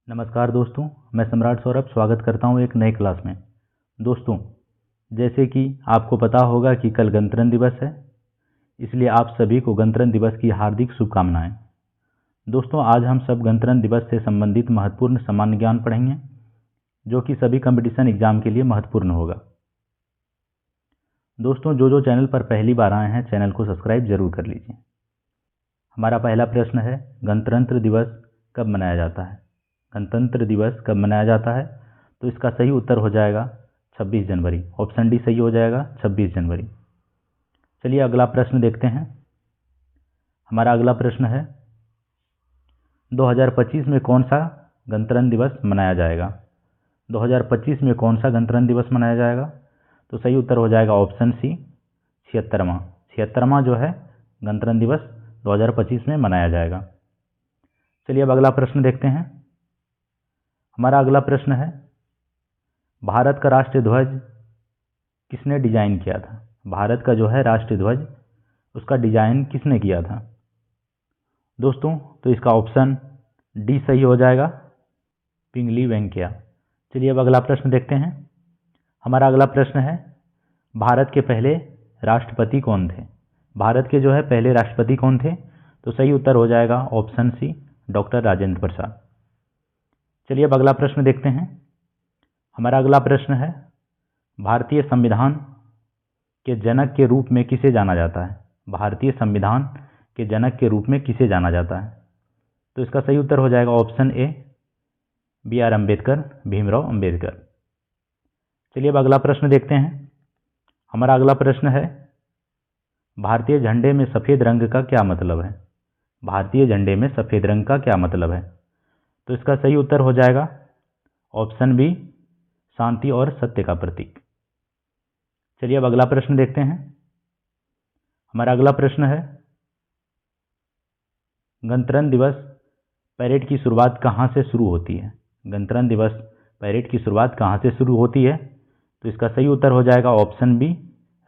नमस्कार दोस्तों, मैं सम्राट सौरभ स्वागत करता हूं एक नए क्लास में। दोस्तों, जैसे कि आपको पता होगा कि कल गणतंत्र दिवस है, इसलिए आप सभी को गणतंत्र दिवस की हार्दिक शुभकामनाएं। दोस्तों, आज हम सब गणतंत्र दिवस से संबंधित महत्वपूर्ण सामान्य ज्ञान पढ़ेंगे, जो कि सभी कंपटीशन एग्जाम के लिए महत्वपूर्ण होगा। दोस्तों, जो चैनल पर पहली बार आए हैं, चैनल को सब्सक्राइब जरूर कर लीजिए। हमारा पहला प्रश्न है, गणतंत्र दिवस कब मनाया जाता है? गणतंत्र दिवस कब मनाया जाता है? तो इसका सही उत्तर हो जाएगा 26 जनवरी। ऑप्शन डी सही हो जाएगा, 26 जनवरी। चलिए अगला प्रश्न देखते हैं। हमारा अगला प्रश्न है, 2025 में कौन सा गणतंत्र दिवस मनाया जाएगा? 2025 में कौन सा गणतंत्र दिवस मनाया जाएगा? तो सही उत्तर हो जाएगा ऑप्शन सी, 76वां जो है गणतंत्र दिवस 2025 में मनाया जाएगा। चलिए अब अगला प्रश्न देखते हैं। हमारा अगला प्रश्न है, भारत का राष्ट्रीय ध्वज किसने डिजाइन किया था? भारत का जो है राष्ट्रीय ध्वज, उसका डिजाइन किसने किया था? दोस्तों, तो इसका ऑप्शन डी सही हो जाएगा, पिंगली वेंकैया। चलिए अब अगला प्रश्न देखते हैं। हमारा अगला प्रश्न है, भारत के पहले राष्ट्रपति कौन थे? भारत के जो है पहले राष्ट्रपति कौन थे? तो सही उत्तर हो जाएगा option C, doctor Rajendra Prasad. चलिए अब अगला प्रश्न देखते हैं। हमारा अगला प्रश्न है, भारतीय संविधान के जनक के रूप में किसे जाना जाता है? भारतीय संविधान के जनक के रूप में किसे जाना जाता है? तो इसका सही उत्तर हो जाएगा option A, B R Ambedkar, Bhimrao Ambedkar. चलिए अब अगला प्रश्न देखते हैं। हमारा अगला प्रश्न है, भारतीय झंडे में सफेद रंग का क्या मतलब है? भारतीय झंडे में सफेद रंग का क्या मतलब है? तो इसका सही उत्तर हो जाएगा ऑप्शन बी, शांति और सत्य का प्रतीक। चलिए अब अगला प्रश्न देखते हैं। हमारा अगला प्रश्न है, गणतंत्र दिवस परेड की शुरुआत कहाँ से शुरू होती है? गणतंत्र दिवस परेड की शुरुआत कहाँ से शुरू होती है? तो इसका सही उत्तर हो जाएगा ऑप्शन बी,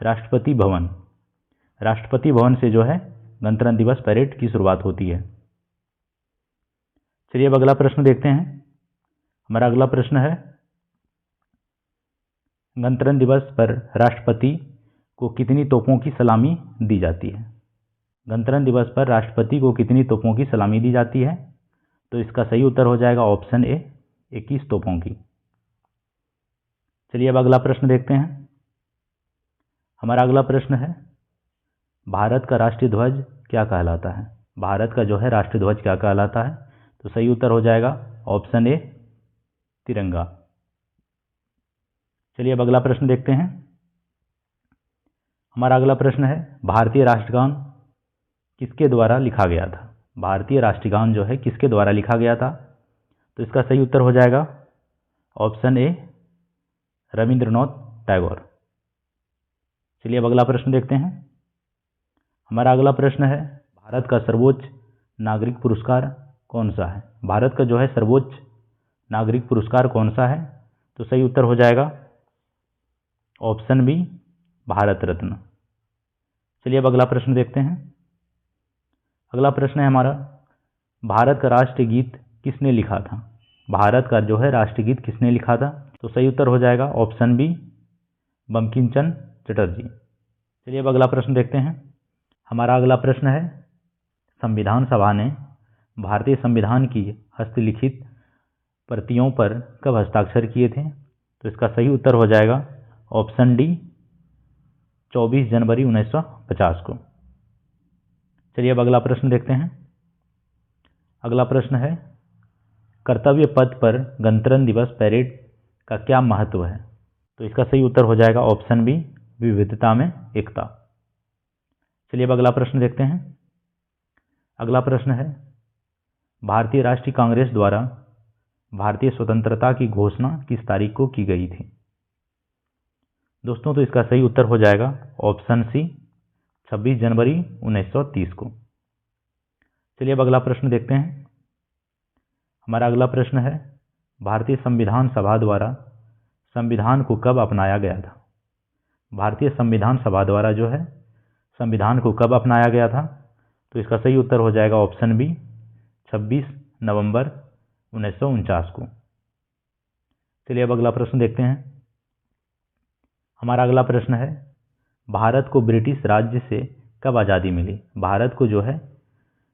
राष्ट्रपति भवन। राष्ट्रपति भवन से जो है गणतंत्र दिवस परेड की शुरुआत होती है। चलिए अब अगला प्रश्न देखते हैं। हमारा अगला प्रश्न है, गणतंत्र दिवस पर राष्ट्रपति को कितनी तोपों की सलामी दी जाती है? गणतंत्र दिवस पर राष्ट्रपति को कितनी तोपों की सलामी दी जाती है? तो इसका सही उत्तर हो जाएगा ऑप्शन ए, 21 तोपों की। चलिए अब अगला प्रश्न देखते हैं। हमारा अगला प्रश्न है, भारत का राष्ट्रीय ध्वज क्या कहलाता है? भारत का जो है राष्ट्रीय ध्वज क्या कहलाता है? तो सही उत्तर हो जाएगा ऑप्शन ए, तिरंगा। चलिए अब अगला प्रश्न देखते हैं। हमारा अगला प्रश्न है, भारतीय राष्ट्रगान किसके द्वारा लिखा गया था? भारतीय राष्ट्रगान जो है किसके द्वारा लिखा गया था? तो इसका सही उत्तर हो जाएगा ऑप्शन ए, रविंद्रनाथ टैगोर। चलिए अब अगला प्रश्न देखते हैं। हमारा अगला प्रश्न है, भारत का सर्वोच्च नागरिक पुरस्कार कौन सा है? भारत का जो है सर्वोच्च नागरिक पुरस्कार कौन सा है? तो सही उत्तर हो जाएगा ऑप्शन बी, भारत रत्न। चलिए अब अगला प्रश्न देखते हैं। अगला प्रश्न है हमारा, भारत का राष्ट्रीय गीत किसने लिखा था? भारत का जो है राष्ट्रीय गीत किसने लिखा था? तो सही उत्तर हो जाएगा ऑप्शन बी, बंकिम चंद्र चटर्जी। चलिए अब अगला प्रश्न देखते हैं। हमारा अगला प्रश्न है, संविधान सभा ने भारतीय संविधान की हस्तलिखित प्रतियों पर कब हस्ताक्षर किए थे? तो इसका सही उत्तर हो जाएगा ऑप्शन डी, 24 जनवरी 1950 को। चलिए अब अगला प्रश्न देखते हैं। अगला प्रश्न है, कर्तव्य पथ पर गणतंत्र दिवस परेड का क्या महत्व है? तो इसका सही उत्तर हो जाएगा ऑप्शन बी, विविधता में एकता। चलिए अब अगला प्रश्न देखते हैं। अगला प्रश्न है, भारतीय राष्ट्रीय कांग्रेस द्वारा भारतीय स्वतंत्रता की घोषणा किस तारीख को की गई थी? दोस्तों, तो इसका सही उत्तर हो जाएगा ऑप्शन सी, 26 जनवरी 1930 को। चलिए अब अगला प्रश्न देखते हैं। हमारा अगला प्रश्न है, भारतीय संविधान सभा द्वारा संविधान को कब अपनाया गया था? भारतीय संविधान सभा द्वारा जो है संविधान को कब अपनाया गया था? तो इसका सही उत्तर हो जाएगा ऑप्शन बी, 26 नवंबर 1949 को। चलिए अब अगला प्रश्न देखते हैं। हमारा अगला प्रश्न है, भारत को ब्रिटिश राज्य से कब आज़ादी मिली? भारत को जो है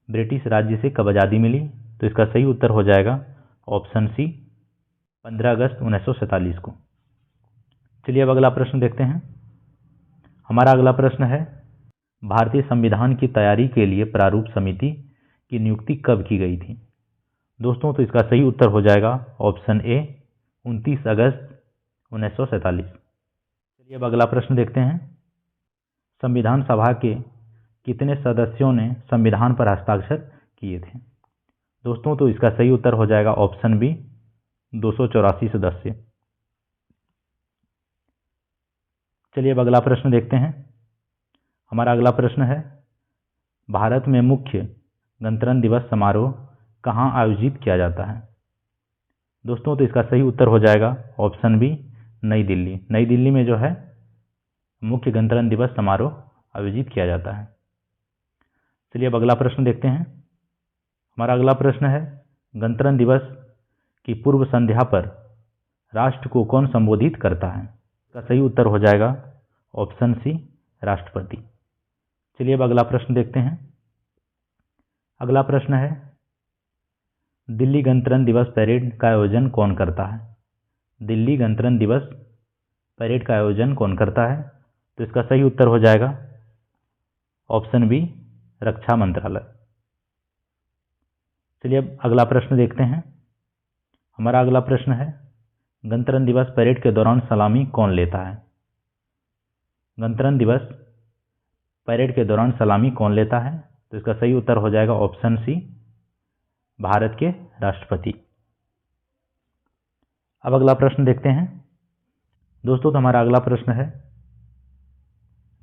ब्रिटिश राज्य से कब आज़ादी मिली? तो इसका सही उत्तर हो जाएगा ऑप्शन सी, 15 अगस्त 1947 को। चलिए अब अगला प्रश्न देखते हैं। हमारा अगला प्रश्न है, भारतीय संविधान की तैयारी के लिए प्रारूप समिति की नियुक्ति कब की गई थी? दोस्तों तो इसका सही उत्तर हो जाएगा ऑप्शन ए, 29 अगस्त 1947। चलिए अब अगला प्रश्न देखते हैं। संविधान सभा के कितने सदस्यों ने संविधान पर हस्ताक्षर किए थे? दोस्तों तो इसका सही उत्तर हो जाएगा ऑप्शन बी, 284 सदस्य। चलिए अब अगला प्रश्न देखते हैं। हमारा अगला प्रश्न है, भारत में मुख्य गणतंत्र दिवस समारोह कहाँ आयोजित किया जाता है? दोस्तों तो इसका सही उत्तर हो जाएगा ऑप्शन बी, नई दिल्ली। नई दिल्ली में जो है मुख्य गणतंत्र दिवस समारोह आयोजित किया जाता है। चलिए अब अगला प्रश्न देखते हैं। हमारा अगला प्रश्न है, गणतंत्र दिवस की पूर्व संध्या पर राष्ट्र को कौन संबोधित करता है? इसका सही उत्तर हो जाएगा ऑप्शन सी, राष्ट्रपति। चलिए अब अगला प्रश्न देखते हैं। अगला प्रश्न है, दिल्ली गणतंत्र दिवस परेड का आयोजन कौन करता है? दिल्ली गणतंत्र दिवस परेड का आयोजन कौन करता है? तो इसका सही उत्तर हो जाएगा ऑप्शन बी, रक्षा मंत्रालय। चलिए अब अगला प्रश्न देखते हैं। हमारा अगला प्रश्न है, गणतंत्र दिवस परेड के दौरान सलामी कौन लेता है? गणतंत्र दिवस परेड के दौरान सलामी कौन लेता है? तो इसका सही उत्तर हो जाएगा ऑप्शन सी, भारत के राष्ट्रपति। अब अगला प्रश्न देखते हैं। दोस्तों तो हमारा अगला प्रश्न है,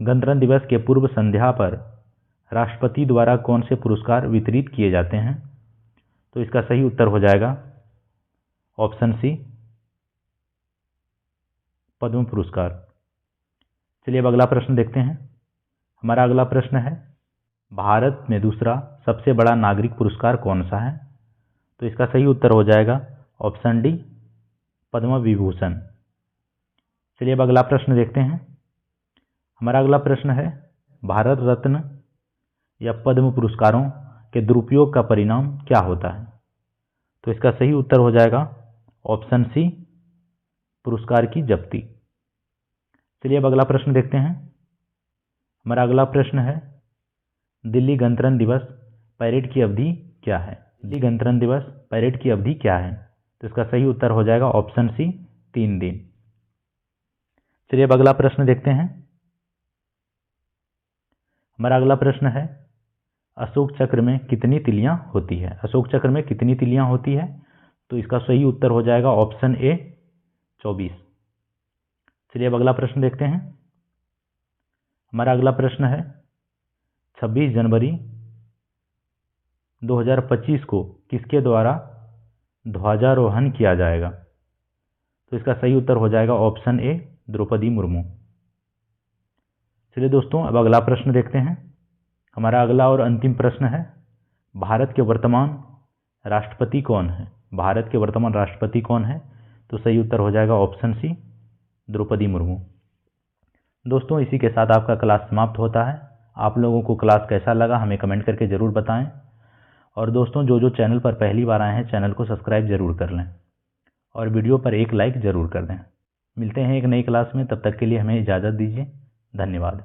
गणतंत्र दिवस के पूर्व संध्या पर राष्ट्रपति द्वारा कौन से पुरस्कार वितरित किए जाते हैं? तो इसका सही उत्तर हो जाएगा ऑप्शन सी, पद्म पुरस्कार। चलिए अब अगला प्रश्न देखते हैं। हमारा अगला प्रश्न है, भारत में दूसरा सबसे बड़ा नागरिक पुरस्कार कौन सा है? तो इसका सही उत्तर हो जाएगा ऑप्शन डी, पद्म विभूषण। चलिए अब अगला प्रश्न देखते हैं। हमारा अगला प्रश्न है, भारत रत्न या पद्म पुरस्कारों के दुरुपयोग का परिणाम क्या होता है? तो इसका सही उत्तर हो जाएगा ऑप्शन सी, पुरस्कार की जब्ती। चलिए अब अगला प्रश्न देखते हैं। हमारा अगला प्रश्न है, दिल्ली गणतंत्र दिवस परेड की अवधि क्या है? दिल्ली गणतंत्र दिवस परेड की अवधि क्या है? तो इसका सही उत्तर हो जाएगा ऑप्शन सी, 3 दिन। चलिए अब अगला प्रश्न देखते हैं। हमारा अगला प्रश्न है, अशोक चक्र में कितनी तिलियां होती है? अशोक चक्र में कितनी तिलियां होती है? तो इसका सही उत्तर हो जाएगा ऑप्शन ए, 24। चलिए अब अगला प्रश्न देखते हैं। हमारा अगला प्रश्न है, 26 जनवरी 2025 को किसके द्वारा ध्वजारोहण किया जाएगा? तो इसका सही उत्तर हो जाएगा ऑप्शन ए, द्रौपदी मुर्मू। चलिए दोस्तों अब अगला प्रश्न देखते हैं। हमारा अगला और अंतिम प्रश्न है, भारत के वर्तमान राष्ट्रपति कौन है? भारत के वर्तमान राष्ट्रपति कौन है? तो सही उत्तर हो जाएगा ऑप्शन सी, द्रौपदी मुर्मू। दोस्तों इसी के साथ आपका क्लास समाप्त होता है। आप लोगों को क्लास कैसा लगा हमें कमेंट करके ज़रूर बताएं। और दोस्तों जो जो चैनल पर पहली बार आए हैं चैनल को सब्सक्राइब जरूर कर लें और वीडियो पर एक लाइक ज़रूर कर दें। मिलते हैं एक नई क्लास में, तब तक के लिए हमें इजाज़त दीजिए। धन्यवाद।